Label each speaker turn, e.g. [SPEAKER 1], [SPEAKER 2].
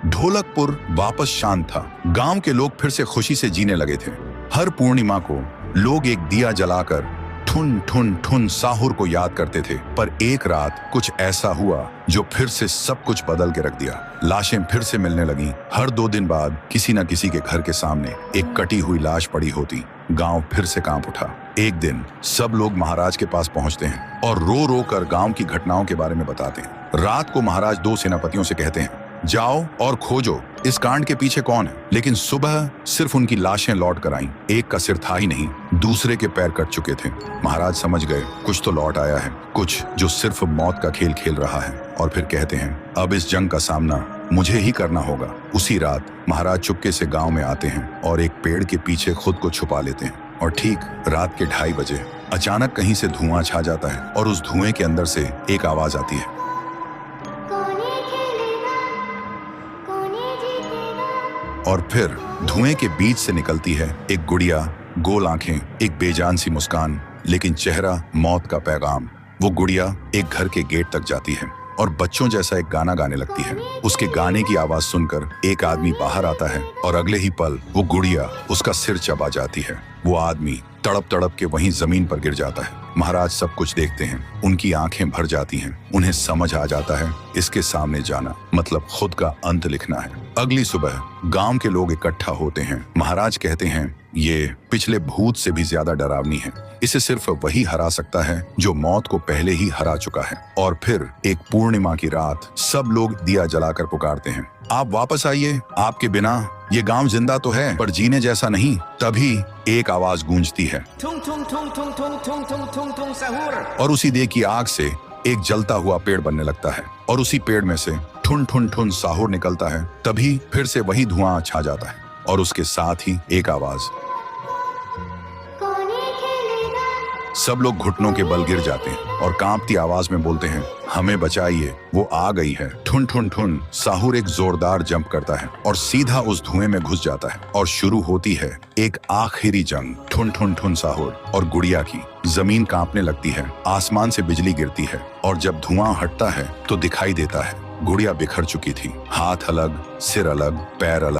[SPEAKER 1] ढोलकपुर वापस शांत था। गांव के लोग फिर से खुशी से जीने लगे थे। हर पूर्णिमा को लोग एक दिया जलाकर ठुन ठुन ठुन साहुर को याद करते थे। पर एक रात कुछ ऐसा हुआ जो फिर से सब कुछ बदल के रख दिया। लाशें फिर से मिलने लगी। हर 2 दिन बाद किसी न किसी के घर के सामने एक कटी हुई लाश पड़ी होती। गांव फिर से कांप उठा। एक दिन सब लोग महाराज के पास पहुंचते हैं और रो रो कर गांव की घटनाओं के बारे में बताते हैं। रात को महाराज 2 सेनापतियों से कहते हैं, जाओ और खोजो इस कांड के पीछे कौन है। लेकिन सुबह सिर्फ उनकी लाशें लौट कर आईं। एक का सिर था ही नहीं, दूसरे के पैर कट चुके थे। महाराज समझ गए कुछ तो लौट आया है, कुछ जो सिर्फ मौत का खेल खेल रहा है। और फिर कहते हैं, अब इस जंग का सामना मुझे ही करना होगा। उसी रात महाराज चुपके से गांव में आते हैं और एक पेड़ के पीछे खुद को छुपा लेते हैं। और ठीक रात के 2:30 बजे अचानक कहीं से धुआं छा जाता है और उस धुएं के अंदर से एक आवाज आती है, और फिर धुएं के बीच से निकलती है एक गुड़िया, गोल आंखें, एक बेजान सी मुस्कान, लेकिन चेहरा मौत का पैगाम। वो गुड़िया एक घर के गेट तक जाती है और बच्चों जैसा एक गाना गाने लगती है। उसके गाने की आवाज सुनकर एक आदमी बाहर आता है और अगले ही पल वो गुड़िया उसका सिर चबा जाती है। वो आदमी तड़प तड़प के वहीं जमीन पर गिर जाता है। महाराज सब कुछ देखते हैं, उनकी आंखें भर जाती हैं। उन्हें समझ आ जाता है इसके सामने जाना मतलब खुद का अंत लिखना है। अगली सुबह गांव के लोग इकट्ठा होते हैं। महाराज कहते हैं, ये पिछले भूत से भी ज्यादा डरावनी है। इसे सिर्फ वही हरा सकता है जो मौत को पहले ही हरा चुका है। और फिर एक पूर्णिमा की रात सब लोग दिया जलाकर पुकारते हैं, आप वापस आइए, आपके बिना ये गांव जिंदा तो है पर जीने जैसा नहीं। तभी एक आवाज गूंजती है,
[SPEAKER 2] ठुंग ठुंग ठुंग ठुंग ठुंग ठुंग ठुंग ठुंग ठुंग साहुर।
[SPEAKER 1] और उसी देह की आग से एक जलता हुआ पेड़ बनने लगता है और उसी पेड़ में से ठुन ठुन ठुन साहुर निकलता है। तभी फिर से वही धुआं छा जाता है और उसके साथ ही एक आवाज। सब लोग घुटनों के बल गिर जाते हैं और कांपती आवाज में बोलते हैं, हमें बचाइए, वो आ गई है। ठुन ठुन ठुन साहुर एक जोरदार जंप करता है और सीधा उस धुएं में घुस जाता है और शुरू होती है एक आखिरी जंग। ठुन ठुन ठुन साहुर और गुड़िया की। जमीन कांपने लगती है, आसमान से बिजली गिरती है और जब धुआं हटता है तो दिखाई देता है गुड़िया बिखर चुकी थी। हाथ अलग, सिर अलग, पैर अलग।